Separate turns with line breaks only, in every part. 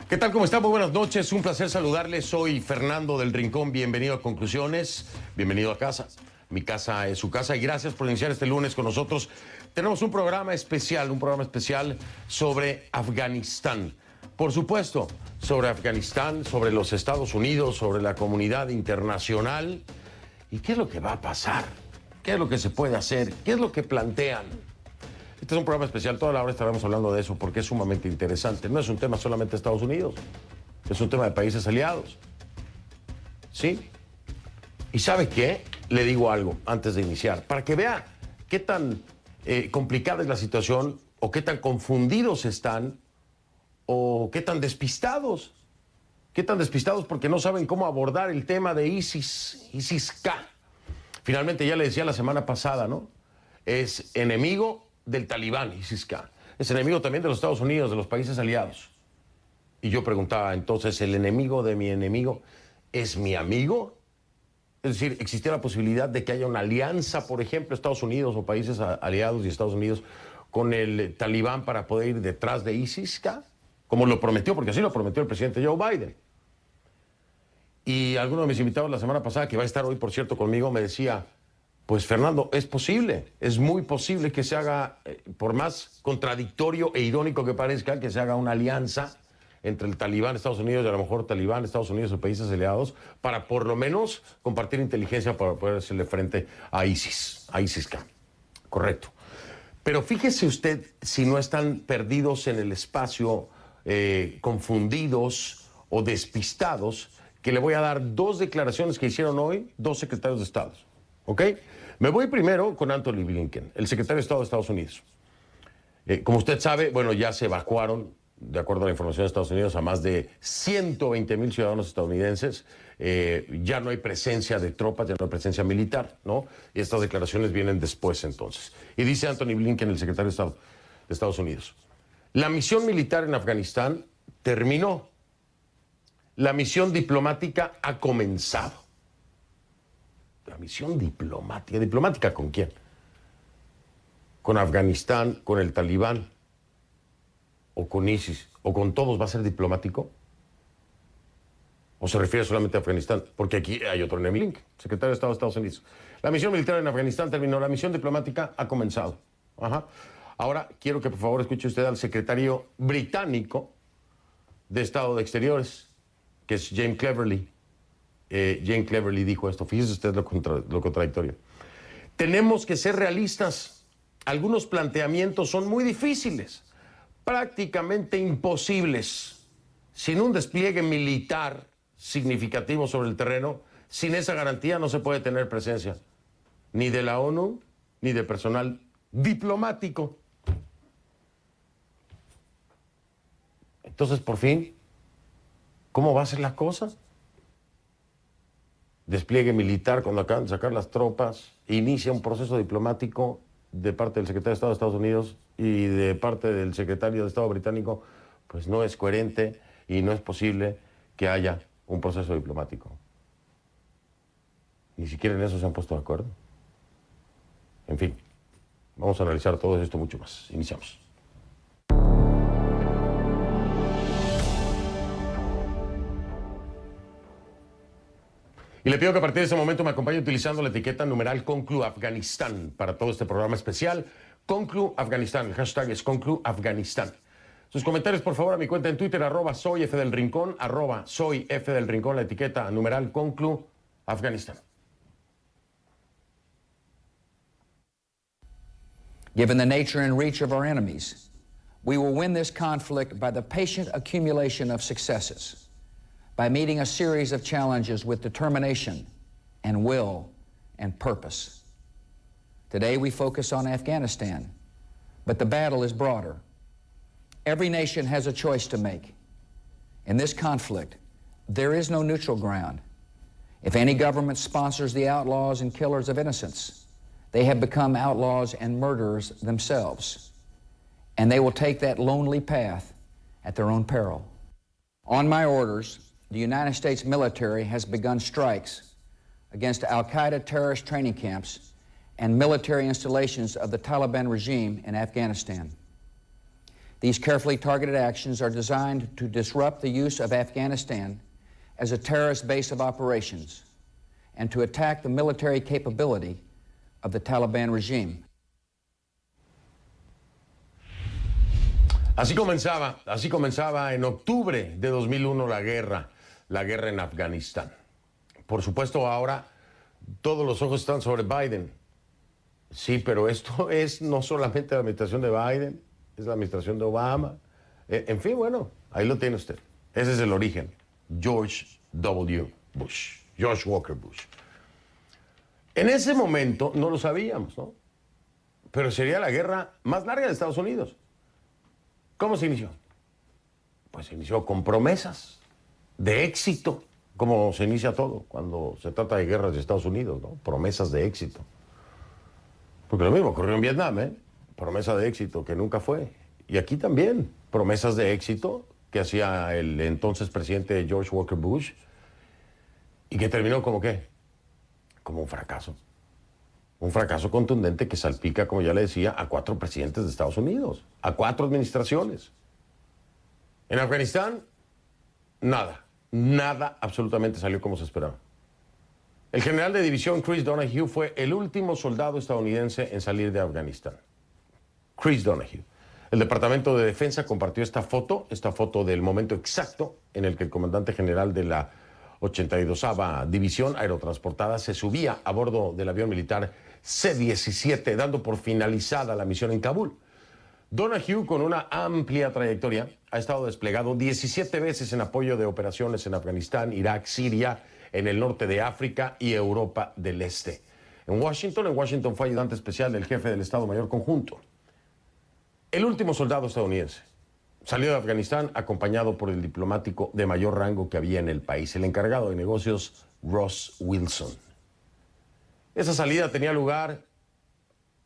¿Qué tal? ¿Cómo están? Muy buenas noches. Un placer saludarles. Soy Fernando del Rincón. Bienvenido a Conclusiones. Bienvenido a casa. Mi casa es su casa y gracias por iniciar este lunes con nosotros. Tenemos un programa especial sobre Afganistán. Por supuesto, sobre Afganistán, sobre los Estados Unidos, sobre la comunidad internacional. ¿Y qué es lo que va a pasar? ¿Qué es lo que se puede hacer? ¿Qué es lo que plantean? Este es un programa especial, toda la hora estaremos hablando de eso porque es sumamente interesante. No es un tema solamente de Estados Unidos, es un tema de países aliados. ¿Sí? ¿Y sabe qué? Le digo algo antes de iniciar, para que vea qué tan complicada es la situación, o qué tan confundidos están, o qué tan despistados. Qué tan despistados porque no saben cómo abordar el tema de ISIS-K. Finalmente, ya le decía la semana pasada, ¿no? Es enemigo del talibán, ISIS-K. Es enemigo también de los Estados Unidos, de los países aliados. Y yo preguntaba, entonces, ¿el enemigo de mi enemigo es mi amigo? Es decir, ¿existía la posibilidad de que haya una alianza, por ejemplo, Estados Unidos o países aliados y Estados Unidos con el talibán para poder ir detrás de ISIS-K? Como lo prometió, porque así lo prometió el presidente Joe Biden. Y alguno de mis invitados la semana pasada, que va a estar hoy, por cierto, conmigo, me decía, pues Fernando, es posible, es muy posible que se haga, por más contradictorio e irónico que parezca, que se haga una alianza entre el talibán, Estados Unidos, y a lo mejor talibán, Estados Unidos o países aliados, para por lo menos compartir inteligencia para poder hacerle frente a ISIS-K. Correcto. Pero fíjese usted si no están perdidos en el espacio, confundidos o despistados, que le voy a dar dos declaraciones que hicieron hoy dos secretarios de Estado. ¿Ok? Me voy primero con Antony Blinken, el secretario de Estado de Estados Unidos. Como usted sabe, bueno, ya se evacuaron, de acuerdo a la información de Estados Unidos, a más de 120,000 ciudadanos estadounidenses. Ya no hay presencia de tropas, ya no hay presencia militar, ¿no? Y estas declaraciones vienen después, entonces. Y dice Antony Blinken, el secretario de Estado de Estados Unidos, la misión militar en Afganistán terminó. La misión diplomática ha comenzado. La misión diplomática. ¿Diplomática con quién? ¿Con Afganistán, con el talibán o con ISIS? ¿O con todos va a ser diplomático? ¿O se refiere solamente a Afganistán? Porque aquí hay otro enemigo, secretario de Estado de Estados Unidos. La misión militar en Afganistán terminó, la misión diplomática ha comenzado. Ajá. Ahora quiero que por favor escuche usted al secretario británico de Estado de Exteriores, que es James Cleverly. James Cleverly dijo esto, fíjese usted lo contradictorio. Tenemos que ser realistas. Algunos planteamientos son muy difíciles, prácticamente imposibles. Sin un despliegue militar significativo sobre el terreno, sin esa garantía no se puede tener presencia ni de la ONU ni de personal diplomático. Entonces, por fin, ¿cómo va a ser la cosa? Despliegue militar cuando acaban de sacar las tropas, inicia un proceso diplomático de parte del secretario de Estado de Estados Unidos y de parte del secretario de Estado británico, pues no es coherente y no es posible que haya un proceso diplomático. Ni siquiera en eso se han puesto de acuerdo. En fin, vamos a analizar todo esto mucho más. Iniciamos. Y le pido que a partir de ese momento me acompañe utilizando la etiqueta numeral Conclu Afganistán para todo este programa especial. Conclu Afganistán, el hashtag es Conclu Afganistán. Sus comentarios, por favor, a mi cuenta en Twitter, @soyfdelrincón, @soyfdelrincón, la etiqueta numeral Conclu Afganistán.
Given the nature and reach of our enemies, we will win this conflict by the patient accumulation of successes, by meeting a series of challenges with determination and will and purpose. Today we focus on Afghanistan, but the battle is broader. Every nation has a choice to make. In this conflict, there is no neutral ground. If any government sponsors the outlaws and killers of innocents, they have become outlaws and murderers themselves, and they will take that lonely path at their own peril. On my orders, the United States military has begun strikes against al-Qaeda terrorist training camps and military installations of the Taliban regime in Afghanistan. These carefully targeted actions are designed to disrupt the use of Afghanistan as a terrorist base of operations and to attack the military capability of the Taliban regime.
Así comenzaba en octubre de 2001 la guerra en Afganistán. Por supuesto, ahora todos los ojos están sobre Biden. Sí, pero esto es no solamente la administración de Biden, es la administración de Obama. En fin, bueno, ahí lo tiene usted. Ese es el origen. George W. Bush. George Walker Bush. En ese momento no lo sabíamos, ¿no? Pero sería la guerra más larga de Estados Unidos. ¿Cómo se inició? Pues se inició con promesas de éxito, como se inicia todo cuando se trata de guerras de Estados Unidos, ¿no? Promesas de éxito. Porque lo mismo ocurrió en Vietnam, ¿eh? Promesa de éxito que nunca fue. Y aquí también, promesas de éxito que hacía el entonces presidente George Walker Bush y que terminó como ¿qué? Como un fracaso. Un fracaso contundente que salpica, como ya le decía, a 4 presidentes de Estados Unidos, a 4 administraciones. En Afganistán, nada absolutamente salió como se esperaba. El general de división Chris Donahue fue el último soldado estadounidense en salir de Afganistán. Chris Donahue. El Departamento de Defensa compartió esta foto del momento exacto en el que el comandante general de la 82ª División Aerotransportada se subía a bordo del avión militar C-17, dando por finalizada la misión en Kabul. Donahue, con una amplia trayectoria, ha estado desplegado 17 veces en apoyo de operaciones en Afganistán, Irak, Siria, en el norte de África y Europa del Este. En Washington fue ayudante especial del jefe del Estado Mayor Conjunto. El último soldado estadounidense salió de Afganistán acompañado por el diplomático de mayor rango que había en el país, el encargado de negocios Ross Wilson. Esa salida tenía lugar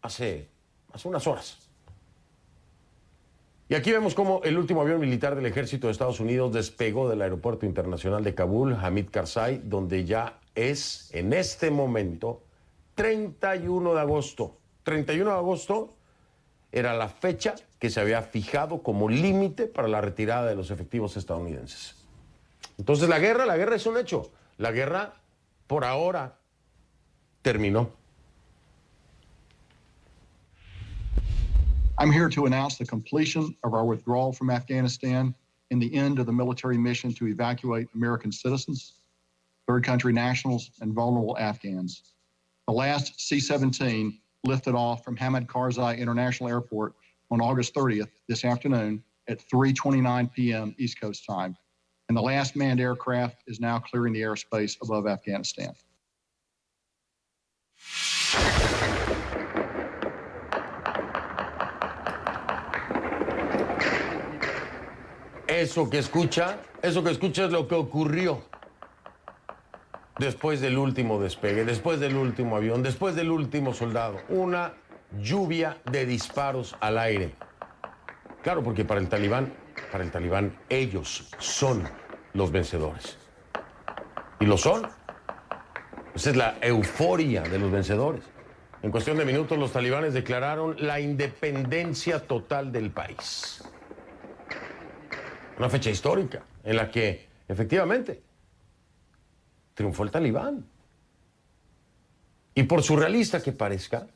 hace unas horas. Y aquí vemos cómo el último avión militar del ejército de Estados Unidos despegó del aeropuerto internacional de Kabul, Hamid Karzai, donde ya es, en este momento, 31 de agosto. 31 de agosto era la fecha que se había fijado como límite para la retirada de los efectivos estadounidenses. Entonces la guerra es un hecho. La guerra, por ahora, terminó.
I'm here to announce the completion of our withdrawal from Afghanistan and the end of the military mission to evacuate American citizens, third country nationals, and vulnerable Afghans. The last C-17 lifted off from Hamid Karzai International Airport on August 30th this afternoon at 3:29 p.m. East Coast time. And the last manned aircraft is now clearing the airspace above Afghanistan.
Eso que escucha es lo que ocurrió después del último despegue, después del último avión, después del último soldado. Una lluvia de disparos al aire. Claro, porque para el talibán, ellos son los vencedores. Y lo son. Esa es la euforia de los vencedores. En cuestión de minutos, los talibanes declararon la independencia total del país. Una fecha histórica en la que, efectivamente, triunfó el talibán. Y por surrealista que parezca,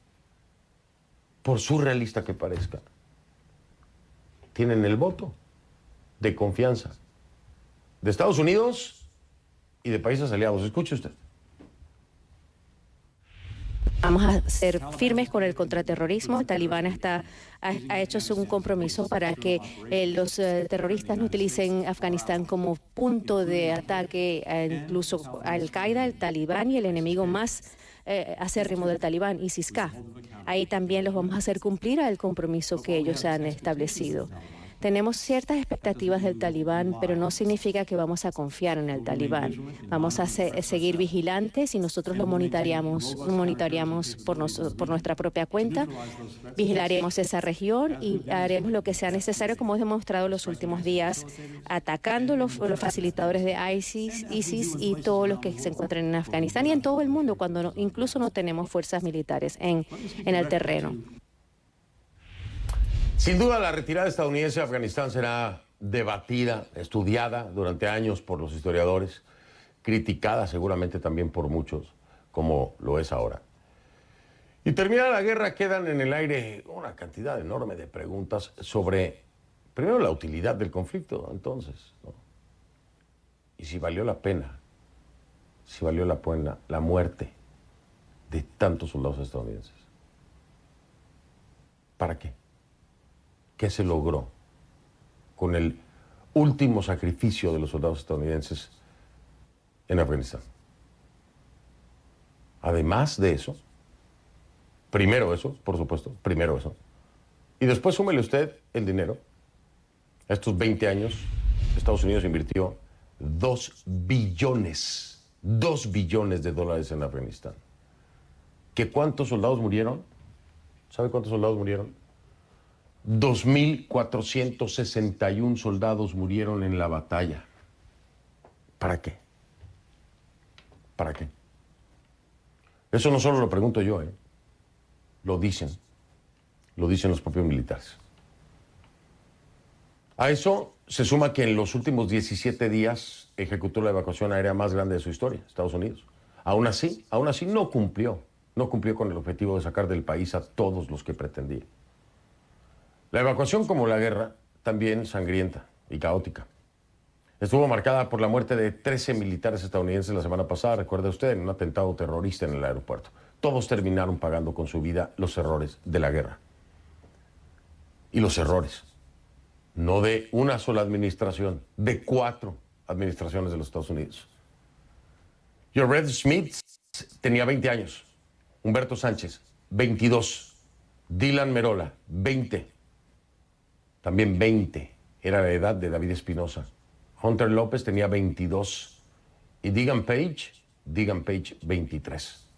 tienen el voto de confianza de Estados Unidos y de países aliados. Escuche usted.
Vamos a ser firmes con el contraterrorismo. El talibán ha hecho un compromiso para que los terroristas no utilicen Afganistán como punto de ataque, incluso a Al-Qaeda, el talibán y el enemigo más acérrimo del talibán, ISIS-K. Ahí también los vamos a hacer cumplir al compromiso que ellos han establecido. Tenemos ciertas expectativas del talibán, pero no significa que vamos a confiar en el talibán. Vamos a seguir vigilantes y nosotros lo monitoreamos por nuestra propia cuenta. Vigilaremos esa región y haremos lo que sea necesario, como hemos demostrado los últimos días, atacando los facilitadores de ISIS y todos los que se encuentran en Afganistán y en todo el mundo, cuando incluso no tenemos fuerzas militares en el terreno.
Sin duda, la retirada estadounidense de Afganistán será debatida, estudiada durante años por los historiadores, criticada seguramente también por muchos, como lo es ahora. Y terminada la guerra, quedan en el aire una cantidad enorme de preguntas sobre, primero, la utilidad del conflicto, entonces, ¿no? Y si valió la pena, la muerte de tantos soldados estadounidenses. ¿Para qué? ¿Qué se logró con el último sacrificio de los soldados estadounidenses en Afganistán? Además de eso, primero eso, por supuesto, primero eso. Y después súmele usted el dinero. Estos 20 años, Estados Unidos invirtió 2 billones de dólares en Afganistán. ¿Qué cuántos soldados murieron? ¿Sabe cuántos soldados murieron? 2.461 soldados murieron en la batalla. ¿Para qué? ¿Para qué? Eso no solo lo pregunto yo, lo dicen los propios militares. A eso se suma que en los últimos 17 días ejecutó la evacuación aérea más grande de su historia, Estados Unidos. Aún así no cumplió con el objetivo de sacar del país a todos los que pretendía. La evacuación, como la guerra, también sangrienta y caótica. Estuvo marcada por la muerte de 13 militares estadounidenses la semana pasada, recuerda usted, en un atentado terrorista en el aeropuerto. Todos terminaron pagando con su vida los errores de la guerra. Y los errores, no de una sola administración, de 4 administraciones de los Estados Unidos. Jared Smith tenía 20 años, Humberto Sánchez, 22, Dylan Merola, 20, también 20, era la edad de David Espinosa. Hunter López tenía 22 y Degan Page, 23.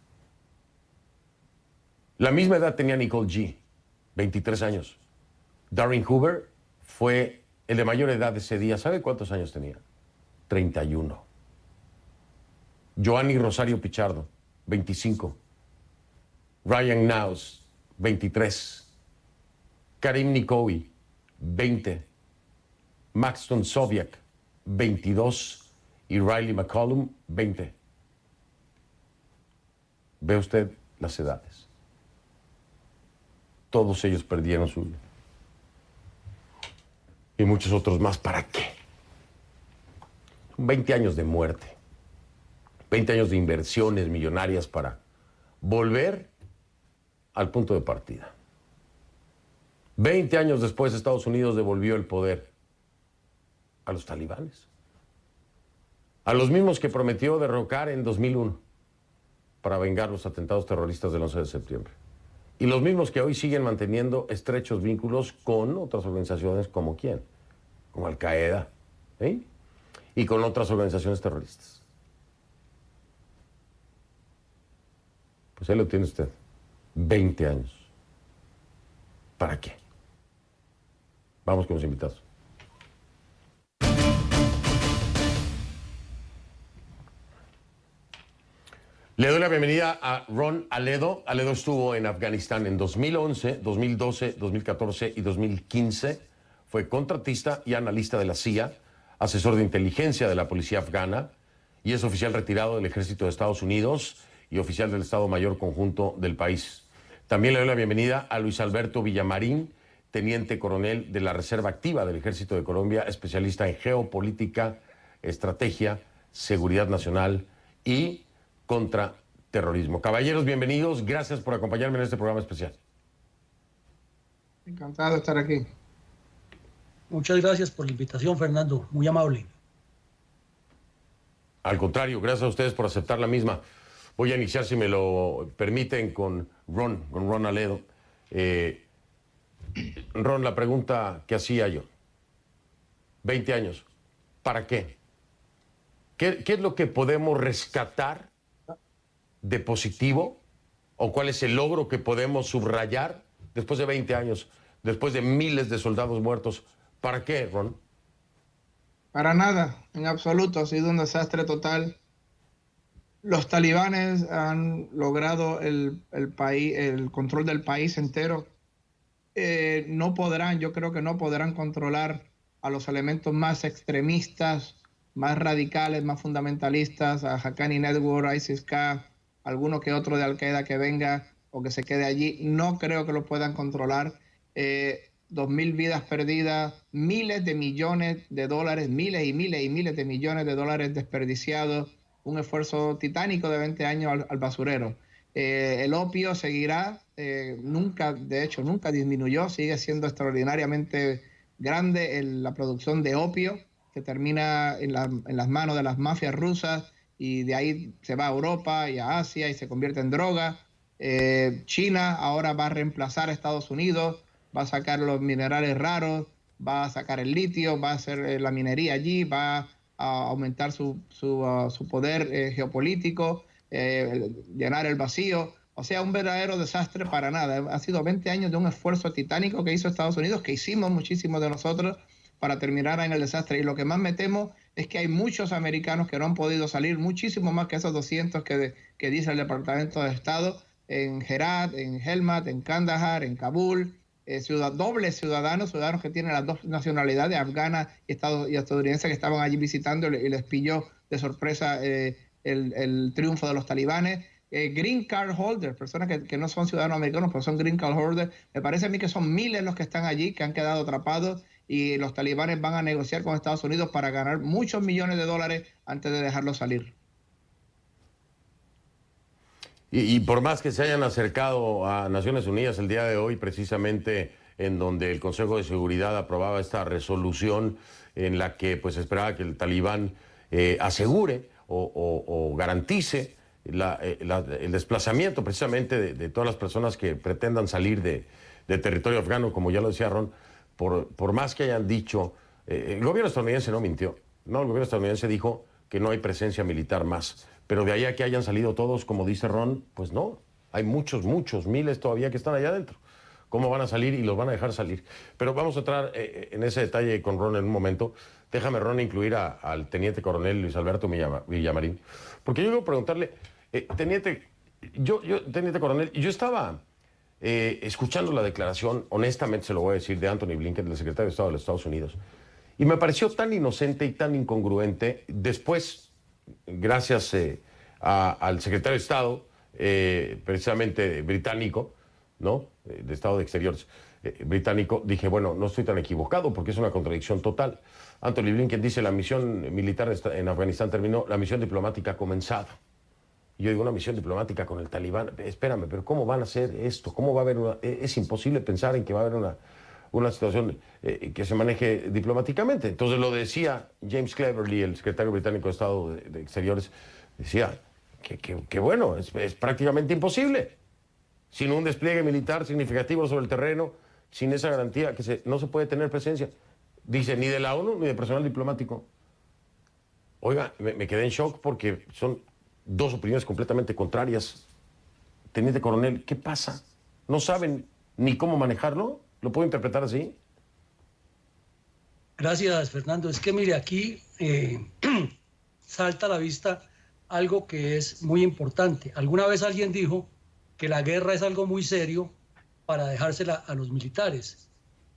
La misma edad tenía Nicole G., 23 años. Darren Hoover fue el de mayor edad ese día. ¿Sabe cuántos años tenía? 31. Joanny Rosario Pichardo, 25. Ryan Knauss, 23. Karim Nikoui, 20. Maxton Soviak, 22. Y Riley McCollum, 20. ¿Ve usted las edades? Todos ellos perdieron su vida. Y muchos otros más. ¿Para qué? Son 20 años de muerte. 20 años de inversiones millonarias para volver al punto de partida. 20 años después, Estados Unidos devolvió el poder a los talibanes. A los mismos que prometió derrocar en 2001 para vengar los atentados terroristas del 11 de septiembre. Y los mismos que hoy siguen manteniendo estrechos vínculos con otras organizaciones como ¿quién? Como Al Qaeda, ¿eh? Y con otras organizaciones terroristas. Pues ahí lo tiene usted. 20 años. ¿Para qué? Vamos con los invitados. Le doy la bienvenida a Ron Aledo. Aledo estuvo en Afganistán en 2011, 2012, 2014 y 2015. Fue contratista y analista de la CIA, asesor de inteligencia de la policía afgana y es oficial retirado del Ejército de Estados Unidos y oficial del Estado Mayor Conjunto del país. También le doy la bienvenida a Luis Alberto Villamarín, teniente coronel de la Reserva Activa del Ejército de Colombia, especialista en geopolítica, estrategia, seguridad nacional y contra terrorismo. Caballeros, bienvenidos. Gracias por acompañarme en este programa especial.
Encantado de estar aquí.
Muchas gracias por la invitación, Fernando. Muy amable.
Al contrario, gracias a ustedes por aceptar la misma. Voy a iniciar, si me lo permiten, con Ron Aledo. Ron, la pregunta que hacía yo. 20 años. ¿Para qué? ¿Qué es lo que podemos rescatar de positivo? ¿O cuál es el logro que podemos subrayar después de 20 años, después de miles de soldados muertos? ¿Para qué, Ron?
Para nada, en absoluto. Ha sido un desastre total. Los talibanes han logrado el control del país entero. no podrán, yo creo que no podrán controlar a los elementos más extremistas, más radicales, más fundamentalistas, a Haqqani Network, ISIS-K, alguno que otro de Al-Qaeda que venga o que se quede allí. No creo que lo puedan controlar. 2.000 vidas perdidas, miles de millones de dólares, miles y miles y miles de millones de dólares desperdiciados, un esfuerzo titánico de 20 años al basurero. El opio seguirá, nunca disminuyó, sigue siendo extraordinariamente grande la producción de opio, que termina en las manos de las mafias rusas, y de ahí se va a Europa y a Asia y se convierte en droga. China ahora va a reemplazar a Estados Unidos, va a sacar los minerales raros, va a sacar el litio, va a hacer la minería allí, va a aumentar su poder geopolítico, llenar el vacío. O sea, un verdadero desastre para nada. Ha sido 20 años de un esfuerzo titánico que hizo Estados Unidos, que hicimos muchísimos de nosotros para terminar en el desastre. Y lo que más me temo es que hay muchos americanos que no han podido salir, muchísimo más que esos 200 que dice el Departamento de Estado, en Herat, en Helmand, en Kandahar, en Kabul, dobles ciudadanos que tienen las dos nacionalidades, afgana y estadounidense, que estaban allí visitando y les pilló de sorpresa el triunfo de los talibanes. Green card holders, personas que no son ciudadanos americanos, pero son green card holders. Me parece a mí que son miles los que están allí, que han quedado atrapados, y los talibanes van a negociar con Estados Unidos para ganar muchos millones de dólares antes de dejarlos salir.
Y por más que se hayan acercado a Naciones Unidas el día de hoy, precisamente en donde el Consejo de Seguridad aprobaba esta resolución en la que pues esperaba que el talibán asegure o garantice el desplazamiento precisamente de todas las personas que pretendan salir de territorio afgano, como ya lo decía Ron, por más que hayan dicho, el gobierno estadounidense no mintió, no, el gobierno estadounidense dijo que no hay presencia militar más. Pero de ahí a que hayan salido todos, como dice Ron, pues no. Hay muchos, miles todavía que están allá adentro. ¿Cómo van a salir? Y los van a dejar salir. Pero vamos a entrar en ese detalle con Ron en un momento. Déjame, Ron, incluir al teniente coronel Luis Alberto Villamarín. Porque yo quiero preguntarle, teniente coronel, yo estaba escuchando la declaración, honestamente se lo voy a decir, de Anthony Blinken, del secretario de Estado de los Estados Unidos. Y me pareció tan inocente y tan incongruente. Después, gracias al secretario de Estado, precisamente británico, ¿no? De Estado de Exteriores británico, dije, bueno, no estoy tan equivocado porque es una contradicción total. Anthony Blinken dice, la misión militar en Afganistán terminó, la misión diplomática ha comenzado. Y yo digo, una misión diplomática con el talibán, espérame, pero ¿cómo van a hacer esto? ¿Cómo va a haber es imposible pensar en que va a haber una situación que se maneje diplomáticamente. Entonces lo decía James Cleverly, el secretario británico de Estado de Exteriores, decía que bueno, es prácticamente imposible. Sin un despliegue militar significativo sobre el terreno, sin esa garantía que no se puede tener presencia, dice, ni de la ONU ni de personal diplomático. Oiga, me quedé en shock porque son dos opiniones completamente contrarias. Teniente coronel, ¿qué pasa? ¿No saben ni cómo manejarlo? ¿Lo puedo interpretar así?
Gracias, Fernando. Es que mire, aquí salta a la vista algo que es muy importante. Alguna vez alguien dijo que la guerra es algo muy serio para dejársela a los militares.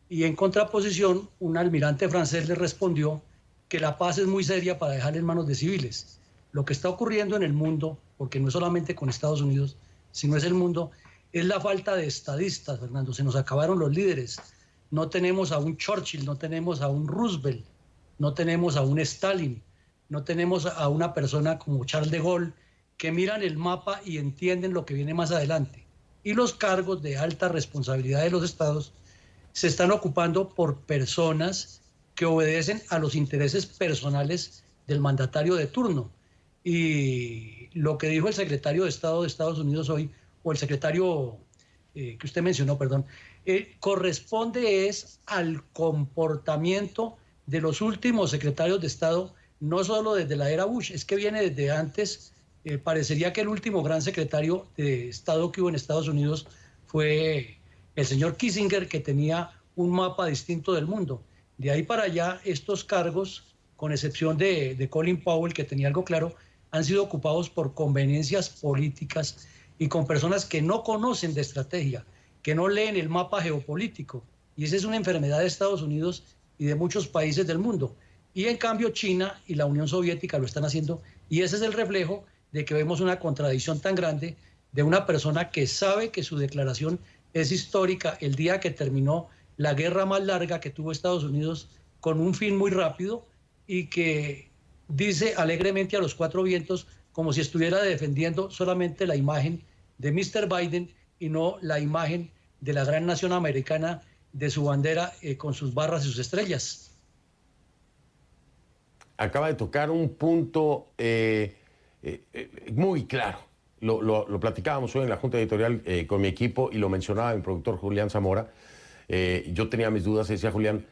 Y en contraposición, un almirante francés le respondió que la paz es muy seria para dejarla en manos de civiles. Lo que está ocurriendo en el mundo, porque no es solamente con Estados Unidos, sino es el mundo, es la falta de estadistas, Fernando. Se nos acabaron los líderes. No tenemos a un Churchill, no tenemos a un Roosevelt, no tenemos a un Stalin, no tenemos a una persona como Charles de Gaulle, que miran el mapa y entienden lo que viene más adelante. Y los cargos de alta responsabilidad de los estados se están ocupando por personas que obedecen a los intereses personales del mandatario de turno. Y lo que dijo el secretario de Estado de Estados Unidos hoy, o el secretario que usted mencionó, perdón, corresponde es al comportamiento de los últimos secretarios de Estado, no solo desde la era Bush, es que viene desde antes. Parecería que el último gran secretario de Estado que hubo en Estados Unidos fue el señor Kissinger, que tenía un mapa distinto del mundo. De ahí para allá, estos cargos, con excepción de Colin Powell, que tenía algo claro, han sido ocupados por conveniencias políticas y con personas que no conocen de estrategia. que no leen el mapa geopolítico. Y esa es una enfermedad de Estados Unidos y de muchos países del mundo. Y en cambio China y la Unión Soviética lo están haciendo. Y ese es el reflejo de que vemos una contradicción tan grande de una persona que sabe que su declaración es histórica el día que terminó la guerra más larga que tuvo Estados Unidos con un fin muy rápido y que dice alegremente a los cuatro vientos como si estuviera defendiendo solamente la imagen de Mr. Biden y no la imagen de la gran nación americana, de su bandera con sus barras y sus estrellas.
Acaba de tocar un punto muy claro. Lo platicábamos hoy en la Junta Editorial con mi equipo y lo mencionaba mi productor Julián Zamora. Yo tenía mis dudas y decía Julián,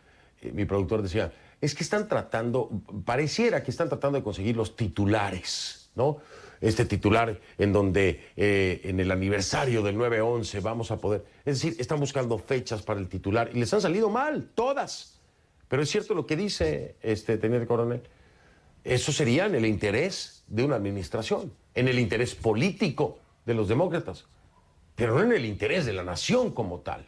mi productor decía, es que están tratando, pareciera que están tratando de conseguir los titulares, ¿no? Este titular en donde en el aniversario del 9/11 vamos a poder... Es decir, están buscando fechas para el titular y les han salido mal, todas. Pero es cierto lo que dice teniente coronel. Eso sería en el interés de una administración, en el interés político de los demócratas, pero no en el interés de la nación como tal.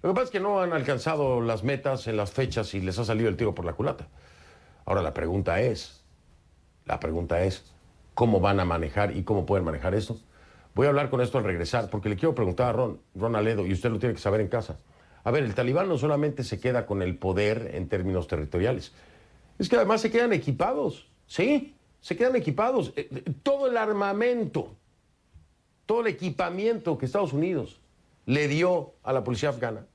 Lo que pasa es que no han alcanzado las metas en las fechas y les ha salido el tiro por la culata. Ahora la pregunta es, ¿cómo van a manejar y cómo pueden manejar esto? Voy a hablar con esto al regresar, porque le quiero preguntar a Ron Aledo, y usted lo tiene que saber en casa. A ver, el talibán no solamente se queda con el poder en términos territoriales, es que además se quedan equipados, ¿sí? Se quedan equipados. Todo el armamento, todo el equipamiento que Estados Unidos le dio a la policía afgana,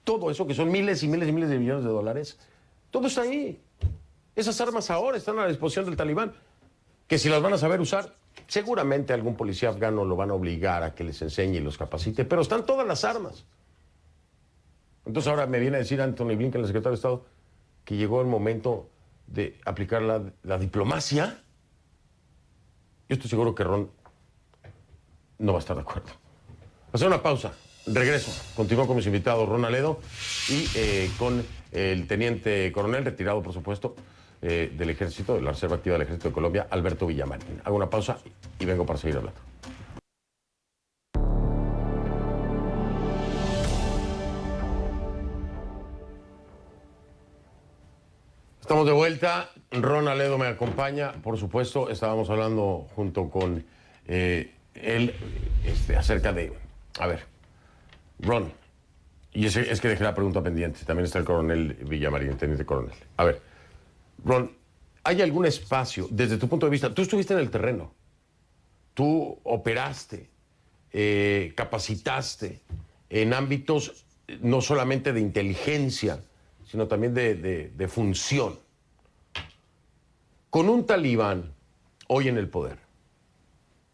todo eso que son miles y miles y miles de millones de dólares, todo está ahí. Esas armas ahora están a la disposición del talibán, que si las van a saber usar, seguramente algún policía afgano lo van a obligar a que les enseñe y los capacite, pero están todas las armas. Entonces ahora me viene a decir Anthony Blinken, el secretario de Estado, que llegó el momento de aplicar la diplomacia. Yo estoy seguro que Ron no va a estar de acuerdo. Hacer una pausa, regreso, continúo con mis invitados Ron Aledo y con el teniente coronel retirado, por supuesto, del ejército, de la Reserva Activa del Ejército de Colombia, Alberto Villamarín. Hago una pausa y vengo para seguir hablando. Estamos de vuelta, Ron Aledo me acompaña, por supuesto, estábamos hablando junto con él acerca de, a ver, Ron, y es que dejé la pregunta pendiente, también está el coronel Villamarín, teniente coronel. A ver, Ron, ¿hay algún espacio, desde tu punto de vista, tú estuviste en el terreno, tú operaste, capacitaste en ámbitos no solamente de inteligencia, sino también de función. Con un talibán hoy en el poder,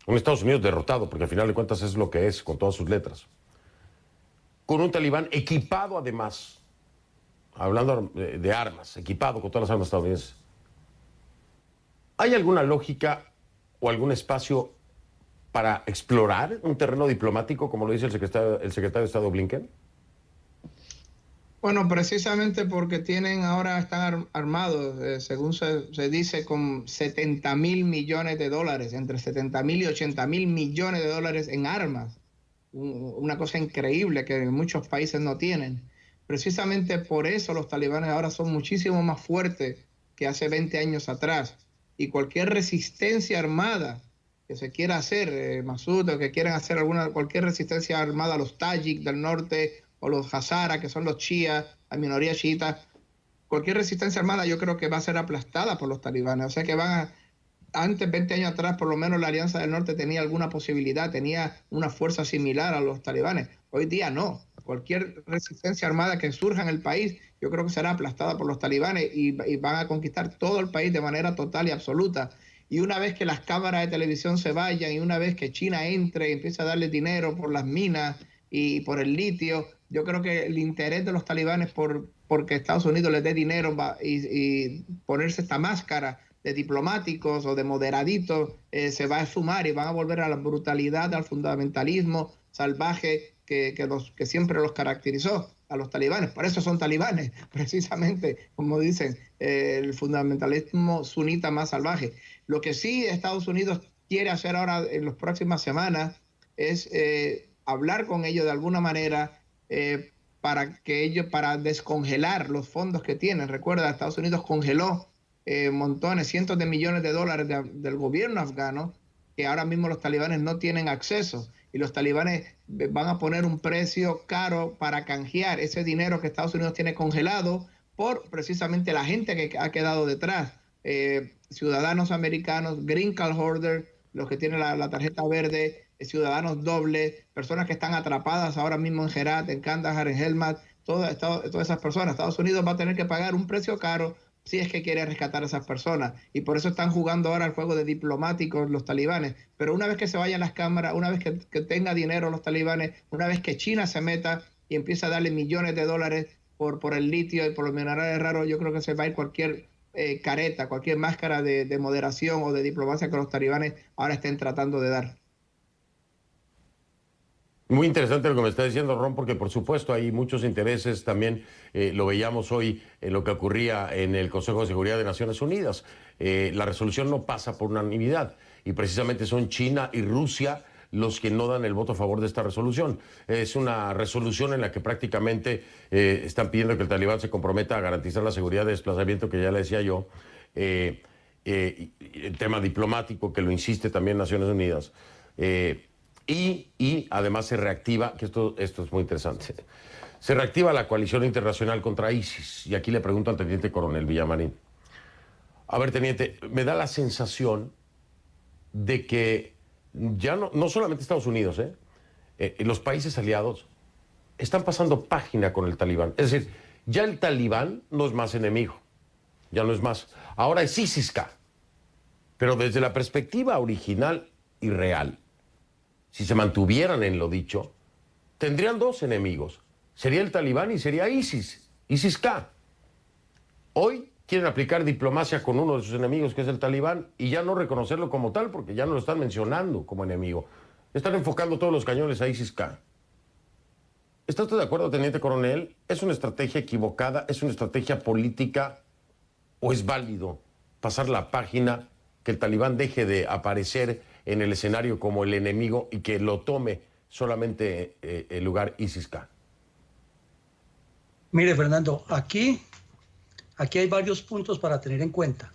un Estados Unidos derrotado, porque al final de cuentas es lo que es, con todas sus letras, con un talibán equipado además, hablando de armas, equipado con todas las armas estadounidenses, ¿hay alguna lógica o algún espacio para explorar un terreno diplomático, como lo dice el secretario de Estado Blinken?
Bueno, precisamente porque están armados, según se dice, con 70.000 millones de dólares, entre 70.000 y 80.000 millones de dólares en armas. Una cosa increíble que muchos países no tienen. Precisamente por eso los talibanes ahora son muchísimo más fuertes que hace 20 años atrás. Y cualquier resistencia armada que se quiera hacer, Masud, o que quieran hacer cualquier resistencia armada a los tayik del norte, o los Hazara, que son los chiíes, la minoría chiita, cualquier resistencia armada yo creo que va a ser aplastada por los talibanes. O sea que antes, 20 años atrás, por lo menos la Alianza del Norte tenía alguna posibilidad, tenía una fuerza similar a los talibanes. Hoy día no. Cualquier resistencia armada que surja en el país, yo creo que será aplastada por los talibanes y van a conquistar todo el país de manera total y absoluta. Y una vez que las cámaras de televisión se vayan y una vez que China entre y empiece a darle dinero por las minas y por el litio, yo creo que el interés de los talibanes porque Estados Unidos les dé dinero y ponerse esta máscara de diplomáticos o de moderaditos se va a sumar y van a volver a la brutalidad, al fundamentalismo salvaje que siempre los caracterizó a los talibanes. Por eso son talibanes, precisamente, como dicen, el fundamentalismo sunita más salvaje. Lo que sí Estados Unidos quiere hacer ahora en las próximas semanas es hablar con ellos de alguna manera para descongelar los fondos que tienen. Recuerda, Estados Unidos congeló montones, cientos de millones de dólares del gobierno afgano, que ahora mismo los talibanes no tienen acceso, y los talibanes van a poner un precio caro para canjear ese dinero que Estados Unidos tiene congelado por precisamente la gente que ha quedado detrás, ciudadanos americanos, green card holder, los que tienen la tarjeta verde, ciudadanos dobles, personas que están atrapadas ahora mismo en Herat, en Kandahar, en Helmand, todas esas personas. Estados Unidos va a tener que pagar un precio caro si es que quiere rescatar a esas personas, y por eso están jugando ahora el juego de diplomáticos los talibanes. Pero una vez que se vayan las cámaras, una vez que tenga dinero los talibanes, una vez que China se meta y empieza a darle millones de dólares por el litio y por los minerales raros, yo creo que se va a ir cualquier careta, cualquier máscara de moderación o de diplomacia que los talibanes ahora estén tratando de dar.
Muy interesante lo que me está diciendo, Ron, porque por supuesto hay muchos intereses. También lo veíamos hoy en lo que ocurría en el Consejo de Seguridad de Naciones Unidas. La resolución no pasa por unanimidad y precisamente son China y Rusia los que no dan el voto a favor de esta resolución. Es una resolución en la que prácticamente están pidiendo que el talibán se comprometa a garantizar la seguridad de desplazamiento, que ya le decía yo, el tema diplomático, que lo insiste también Naciones Unidas. Y además se reactiva, que esto es muy interesante, se reactiva la coalición internacional contra ISIS. Y aquí le pregunto al teniente coronel Villamarín. A ver, teniente, me da la sensación de que ya no solamente Estados Unidos, los países aliados están pasando página con el talibán. Es decir, ya el talibán no es más enemigo, ya no es más. Ahora es ISIS-K. Pero desde la perspectiva original y real, si se mantuvieran en lo dicho, tendrían dos enemigos. Sería el talibán y sería ISIS-K. Hoy quieren aplicar diplomacia con uno de sus enemigos, que es el talibán, y ya no reconocerlo como tal, porque ya no lo están mencionando como enemigo. Están enfocando todos los cañones a ISIS-K. ¿Está usted de acuerdo, teniente coronel? ¿Es una estrategia equivocada? ¿Es una estrategia política? ¿O es válido pasar la página, que el talibán deje de aparecer en el escenario como el enemigo y que lo tome solamente el lugar ISIS-K?
Mire, Fernando, aquí hay varios puntos para tener en cuenta.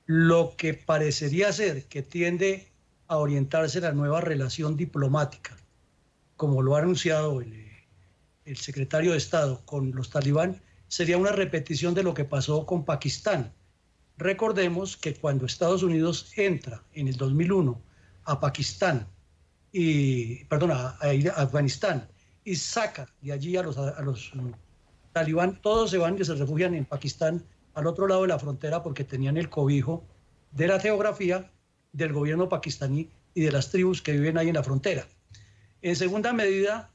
Lo que parecería ser que tiende a orientarse la nueva relación diplomática, como lo ha anunciado el secretario de Estado con los talibán, sería una repetición de lo que pasó con Pakistán. Recordemos que cuando Estados Unidos entra en el 2001 a Afganistán y saca de allí a los talibán, todos se van y se refugian en Pakistán, al otro lado de la frontera, porque tenían el cobijo de la geografía del gobierno pakistaní y de las tribus que viven ahí en la frontera. En segunda medida,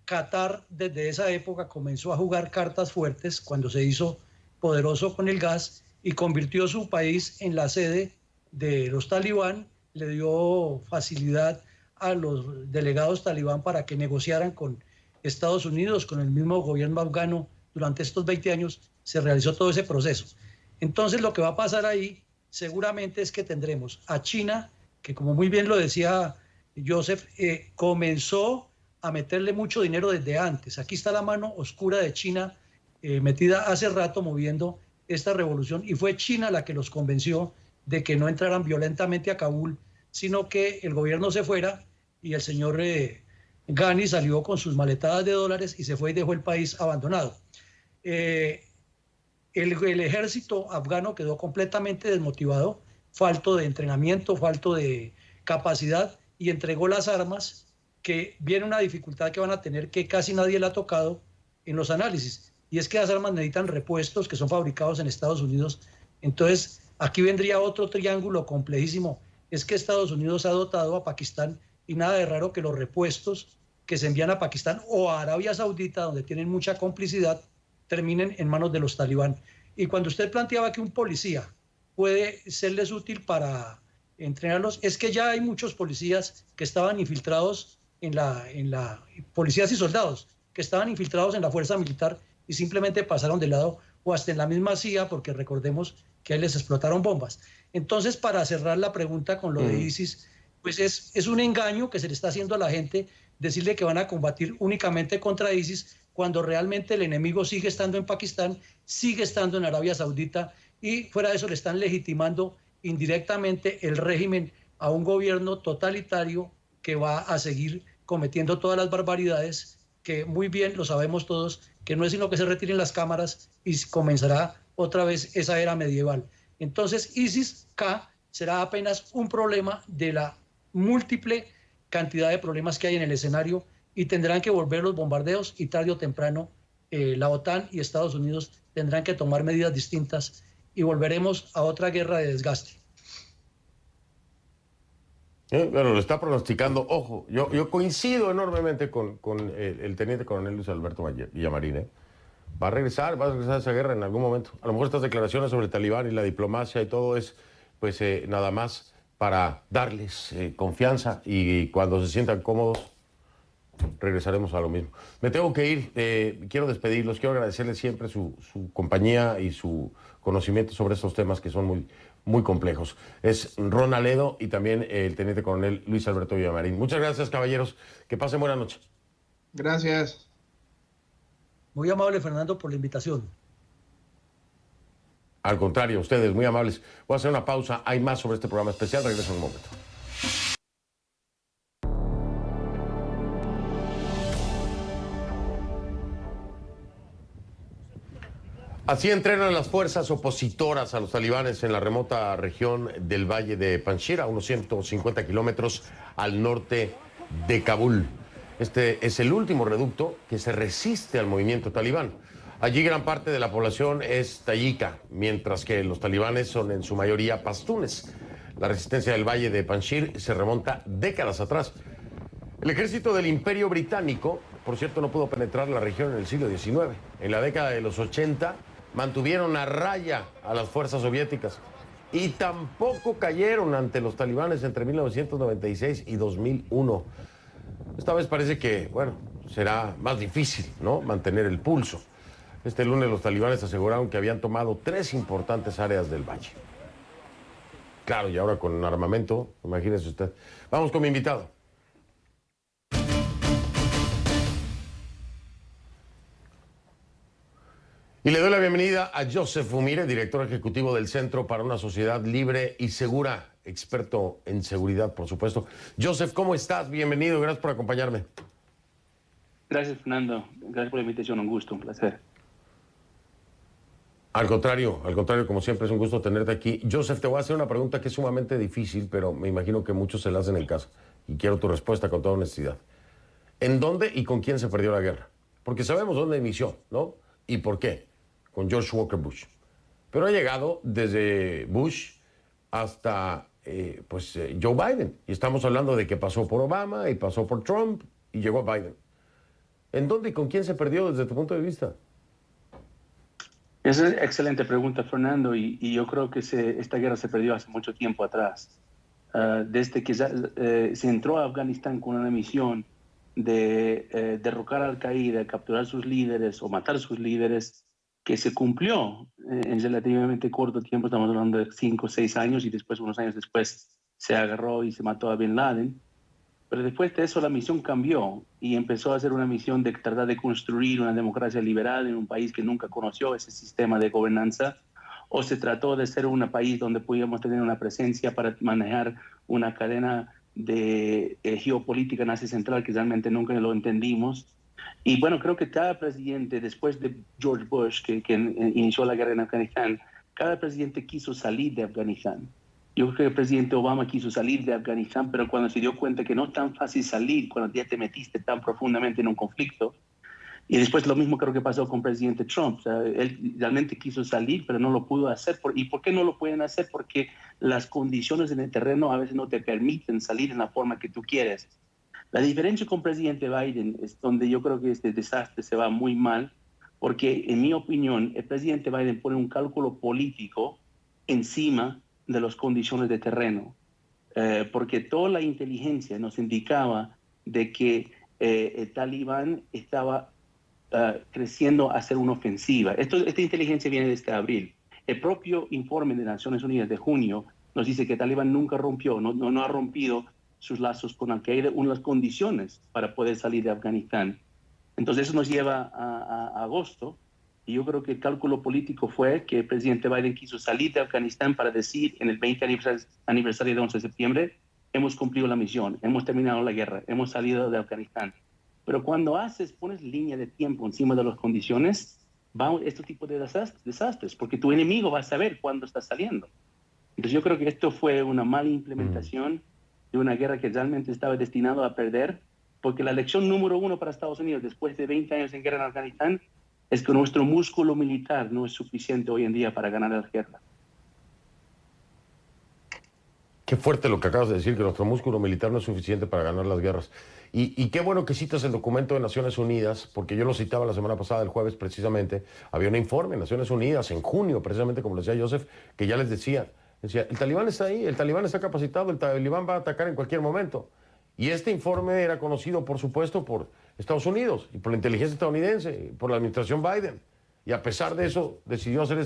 Qatar desde esa época comenzó a jugar cartas fuertes cuando se hizo poderoso con el gas y convirtió su país en la sede de los talibán, le dio facilidad a los delegados talibán para que negociaran con Estados Unidos, con el mismo gobierno afgano. Durante estos 20 años se realizó todo ese proceso. Entonces lo que va a pasar ahí seguramente es que tendremos a China, que como muy bien lo decía Joseph, comenzó a meterle mucho dinero desde antes. Aquí está la mano oscura de China metida hace rato moviendo esta revolución, y fue China la que los convenció de que no entraran violentamente a Kabul, sino que el gobierno se fuera, y el señor Ghani salió con sus maletadas de dólares y se fue y dejó el país abandonado. El ejército afgano quedó completamente desmotivado, falto de entrenamiento, falto de capacidad, y entregó las armas, que viene una dificultad que van a tener, que casi nadie le ha tocado en los análisis, y es que las armas necesitan repuestos que son fabricados en Estados Unidos. Entonces, aquí vendría otro triángulo complejísimo. Es que Estados Unidos ha dotado a Pakistán, y nada de raro que los repuestos que se envían a Pakistán o a Arabia Saudita, donde tienen mucha complicidad, terminen en manos de los talibán. Y cuando usted planteaba que un policía puede serles útil para entrenarlos, es que ya hay muchos policías que estaban infiltrados policías y soldados que estaban infiltrados en la fuerza militar y simplemente pasaron de lado, o hasta en la misma CIA, porque recordemos que ahí les explotaron bombas. Entonces, para cerrar la pregunta con lo de ISIS, pues es un engaño que se le está haciendo a la gente decirle que van a combatir únicamente contra ISIS, cuando realmente el enemigo sigue estando en Pakistán, sigue estando en Arabia Saudita, y fuera de eso le están legitimando indirectamente el régimen a un gobierno totalitario que va a seguir cometiendo todas las barbaridades que muy bien lo sabemos todos, que no es sino que se retiren las cámaras y comenzará otra vez esa era medieval. Entonces ISIS-K será apenas un problema de la múltiple cantidad de problemas que hay en el escenario, y tendrán que volver los bombardeos, y tarde o temprano la OTAN y Estados Unidos tendrán que tomar medidas distintas y volveremos a otra guerra de desgaste.
Bueno, lo está pronosticando. Ojo, yo coincido enormemente con el teniente coronel Luis Alberto Villamarín. Va a regresar a esa guerra en algún momento. A lo mejor estas declaraciones sobre el talibán y la diplomacia y todo es, pues, nada más para darles confianza, y cuando se sientan cómodos regresaremos a lo mismo. Me tengo que ir, quiero despedirlos, quiero agradecerles siempre su compañía y su conocimiento sobre estos temas que son muy, muy complejos. Es Ron Aledo y también el teniente coronel Luis Alberto Villamarín. Muchas gracias, caballeros. Que pasen buena noche.
Gracias.
Muy amable, Fernando, por la invitación.
Al contrario, ustedes, muy amables. Voy a hacer una pausa. Hay más sobre este programa especial. Regreso en un momento. Así entrenan las fuerzas opositoras a los talibanes en la remota región del Valle de Panjshir, a unos 150 kilómetros al norte de Kabul. Este es el último reducto que se resiste al movimiento talibán. Allí gran parte de la población es tayika, mientras que los talibanes son en su mayoría pastunes. La resistencia del Valle de Panjshir se remonta décadas atrás. El ejército del Imperio Británico, por cierto, no pudo penetrar la región en el siglo XIX. En la década de los 80 mantuvieron a raya a las fuerzas soviéticas y tampoco cayeron ante los talibanes entre 1996 y 2001. Esta vez parece que, bueno, será más difícil, ¿no?, mantener el pulso. Este lunes los talibanes aseguraron que habían tomado 3 importantes áreas del valle. Claro, y ahora con armamento, imagínese usted. Vamos con mi invitado. Y le doy la bienvenida a Joseph Umire, director ejecutivo del Centro para una Sociedad Libre y Segura, experto en seguridad, por supuesto. Joseph, ¿cómo estás? Bienvenido, gracias por acompañarme.
Gracias, Fernando. Gracias por la invitación, un gusto, un placer.
Al contrario, como siempre, es un gusto tenerte aquí. Joseph, te voy a hacer una pregunta que es sumamente difícil, pero me imagino que muchos se la hacen en casa, y quiero tu respuesta con toda honestidad. ¿En dónde y con quién se perdió la guerra? Porque sabemos dónde inició, ¿no? ¿Y por qué? Con George Walker Bush. Pero ha llegado desde Bush hasta Joe Biden. Y estamos hablando de que pasó por Obama y pasó por Trump y llegó a Biden. ¿En dónde y con quién se perdió desde tu punto de vista?
Esa es una excelente pregunta, Fernando, y yo creo que esta guerra se perdió hace mucho tiempo atrás. Desde que se entró a Afganistán con una misión de derrocar a Al-Qaeda, capturar sus líderes o matar a sus líderes, que se cumplió en relativamente corto tiempo, estamos hablando de 5 o 6 años, y después, unos años después, se agarró y se mató a Bin Laden. Pero después de eso la misión cambió y empezó a ser una misión de tratar de construir una democracia liberal en un país que nunca conoció ese sistema de gobernanza, o se trató de ser un país donde pudiéramos tener una presencia para manejar una cadena de geopolítica en Asia Central que realmente nunca lo entendimos. Y bueno, creo que cada presidente, después de George Bush, que inició la guerra en Afganistán, cada presidente quiso salir de Afganistán. Yo creo que el presidente Obama quiso salir de Afganistán, pero cuando se dio cuenta que no es tan fácil salir cuando ya te metiste tan profundamente en un conflicto. Y después lo mismo creo que pasó con el presidente Trump. O sea, él realmente quiso salir, pero no lo pudo hacer. ¿Y por qué no lo pueden hacer? Porque las condiciones en el terreno a veces no te permiten salir en la forma que tú quieres. La diferencia con el presidente Biden es donde yo creo que este desastre se va muy mal, porque en mi opinión el presidente Biden pone un cálculo político encima de las condiciones de terreno, porque toda la inteligencia nos indicaba de que el talibán estaba creciendo a hacer una ofensiva. Esta inteligencia viene desde abril. El propio informe de Naciones Unidas de junio nos dice que el talibán nunca rompió, no ha rompido sus lazos con Al-Qaeda, unas condiciones para poder salir de Afganistán. Entonces eso nos lleva a agosto, y yo creo que el cálculo político fue que el presidente Biden quiso salir de Afganistán para decir en el 20 aniversario de 11 de septiembre, hemos cumplido la misión, hemos terminado la guerra, hemos salido de Afganistán. Pero cuando pones línea de tiempo encima de las condiciones, va este tipo de desastres, porque tu enemigo va a saber cuándo estás saliendo. Entonces yo creo que esto fue una mala implementación de una guerra que realmente estaba destinada a perder, porque la lección número 1 para Estados Unidos después de 20 años en guerra en Afganistán es que nuestro músculo militar no es suficiente hoy en día para ganar la guerra.
Qué fuerte lo que acabas de decir, que nuestro músculo militar no es suficiente para ganar las guerras. Y qué bueno que citas el documento de Naciones Unidas, porque yo lo citaba la semana pasada, el jueves precisamente. Había un informe de Naciones Unidas en junio, precisamente como lo decía Joseph, que ya les decía, el talibán está ahí, el talibán está capacitado, el talibán va a atacar en cualquier momento. Y este informe era conocido, por supuesto, por Estados Unidos y por la inteligencia estadounidense, y por la administración Biden. Y a pesar de eso, decidió hacer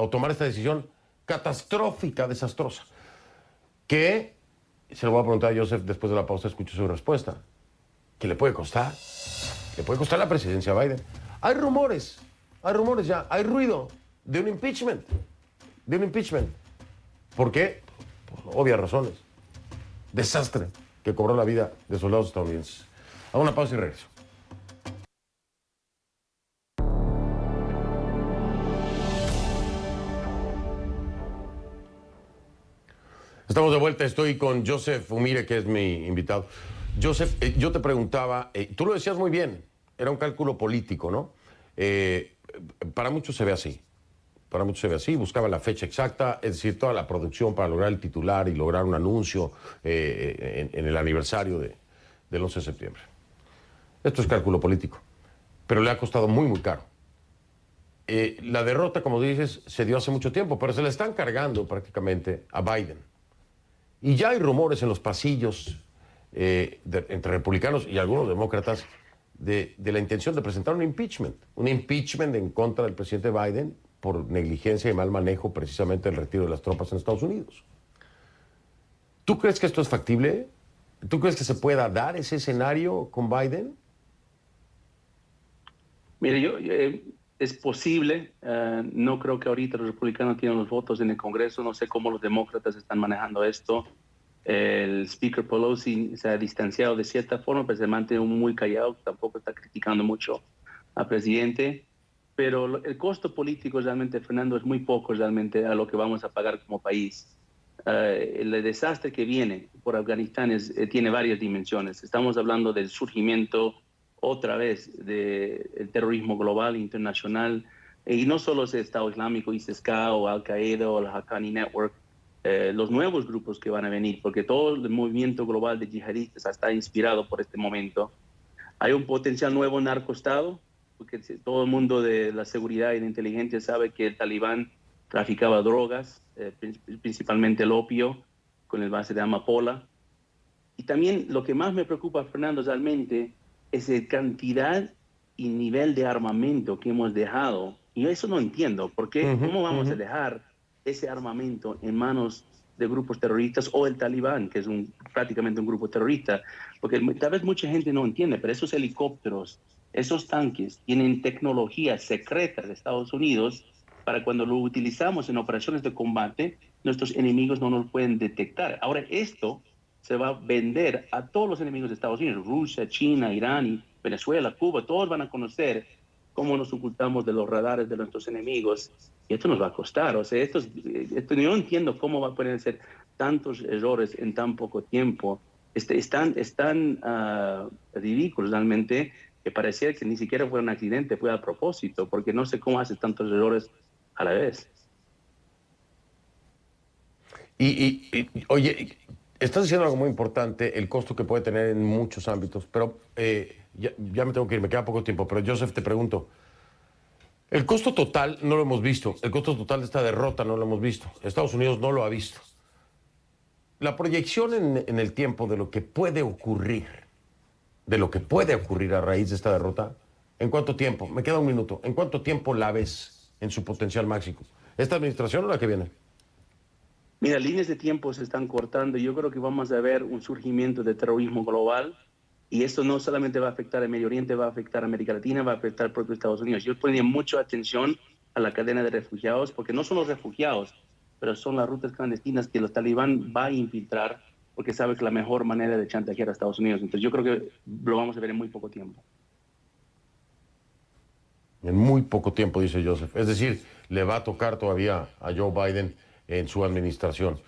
tomar esta decisión catastrófica, desastrosa. Que, se lo voy a preguntar a Joseph después de la pausa, escucho su respuesta, que le puede costar la presidencia a Biden. Hay rumores ya, hay ruido de un impeachment. ¿Por qué? Por obvias razones. Desastre que cobró la vida de soldados estadounidenses. Hago una pausa y regreso. Estamos de vuelta, estoy con Joseph Umire, que es mi invitado. Joseph, yo te preguntaba, tú lo decías muy bien, era un cálculo político, ¿no? Para muchos se ve así. Buscaba la fecha exacta, es decir, toda la producción para lograr el titular y lograr un anuncio en el aniversario del 11 de septiembre. Esto es cálculo político, pero le ha costado muy, muy caro. La derrota, como dices, se dio hace mucho tiempo, pero se le están cargando prácticamente a Biden. Y ya hay rumores en los pasillos entre republicanos y algunos demócratas de la intención de presentar un impeachment en contra del presidente Biden por negligencia y mal manejo precisamente del retiro de las tropas en Estados Unidos. ¿Tú crees que esto es factible? ¿Tú crees que se pueda dar ese escenario con Biden?
Mire, es posible. No creo que ahorita los republicanos tienen los votos en el Congreso. No sé cómo los demócratas están manejando esto. El Speaker Pelosi se ha distanciado de cierta forma, pero se mantiene muy callado. Tampoco está criticando mucho al presidente. Pero el costo político realmente, Fernando, es muy poco realmente a lo que vamos a pagar como país. El desastre que viene por Afganistán tiene varias dimensiones. Estamos hablando del surgimiento otra vez del terrorismo global, internacional, y no solo es el Estado Islámico, ISIS-K o Al-Qaeda o el Haqqani Network, los nuevos grupos que van a venir, porque todo el movimiento global de yihadistas está inspirado por este momento. Hay un potencial nuevo narcoestado, porque todo el mundo de la seguridad y de inteligencia sabe que el talibán traficaba drogas, principalmente el opio, con el base de amapola. Y también lo que más me preocupa, Fernando, realmente es la cantidad y nivel de armamento que hemos dejado. Y eso no entiendo, porque ¿cómo vamos a dejar ese armamento en manos de grupos terroristas o el talibán, que es prácticamente un grupo terrorista? Porque tal vez mucha gente no entiende, pero esos helicópteros, esos tanques tienen tecnología secreta de Estados Unidos para cuando lo utilizamos en operaciones de combate, nuestros enemigos no nos pueden detectar. Ahora, esto se va a vender a todos los enemigos de Estados Unidos, Rusia, China, Irán, Venezuela, Cuba, todos van a conocer cómo nos ocultamos de los radares de nuestros enemigos, y esto nos va a costar. O sea, esto yo no entiendo cómo va a poder ser tantos errores en tan poco tiempo. Es tan ridículo realmente que pareciera que ni siquiera fue un accidente, fue a propósito, porque no sé cómo hace tantos errores a la vez.
Oye, estás diciendo algo muy importante, el costo que puede tener en muchos ámbitos, pero ya me tengo que ir, me queda poco tiempo, pero Joseph, te pregunto, el costo total no lo hemos visto, el costo total de esta derrota no lo hemos visto, Estados Unidos no lo ha visto. La proyección en el tiempo de lo que puede ocurrir a raíz de esta derrota, ¿en cuánto tiempo? Me queda un minuto. ¿En cuánto tiempo la ves en su potencial máximo? ¿Esta administración o la que viene?
Mira, líneas de tiempo se están cortando y yo creo que vamos a ver un surgimiento de terrorismo global y esto no solamente va a afectar a Medio Oriente, va a afectar a América Latina, va a afectar al propio Estados Unidos. Yo ponía mucha atención a la cadena de refugiados porque no son los refugiados, pero son las rutas clandestinas que los talibán va a infiltrar porque sabe que es la mejor manera de chantajear a Estados Unidos. Entonces yo creo que lo vamos a ver en muy poco tiempo.
En muy poco tiempo, dice Joseph. Es decir, le va a tocar todavía a Joe Biden en su administración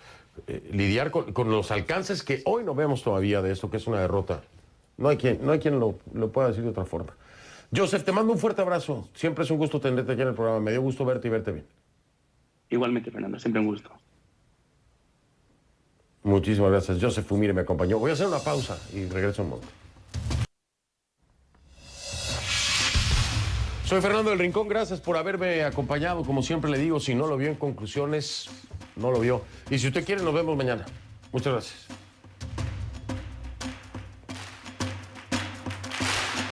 lidiar con los alcances que hoy no vemos todavía de esto, que es una derrota. No hay quien lo pueda decir de otra forma. Joseph, te mando un fuerte abrazo. Siempre es un gusto tenerte aquí en el programa. Me dio gusto verte y verte bien.
Igualmente, Fernando, siempre un gusto.
Muchísimas gracias. Joseph Fumire me acompañó. Voy a hacer una pausa y regreso un momento. Soy Fernando del Rincón, gracias por haberme acompañado. Como siempre le digo, si no lo vio en conclusiones, no lo vio. Y si usted quiere, nos vemos mañana. Muchas gracias.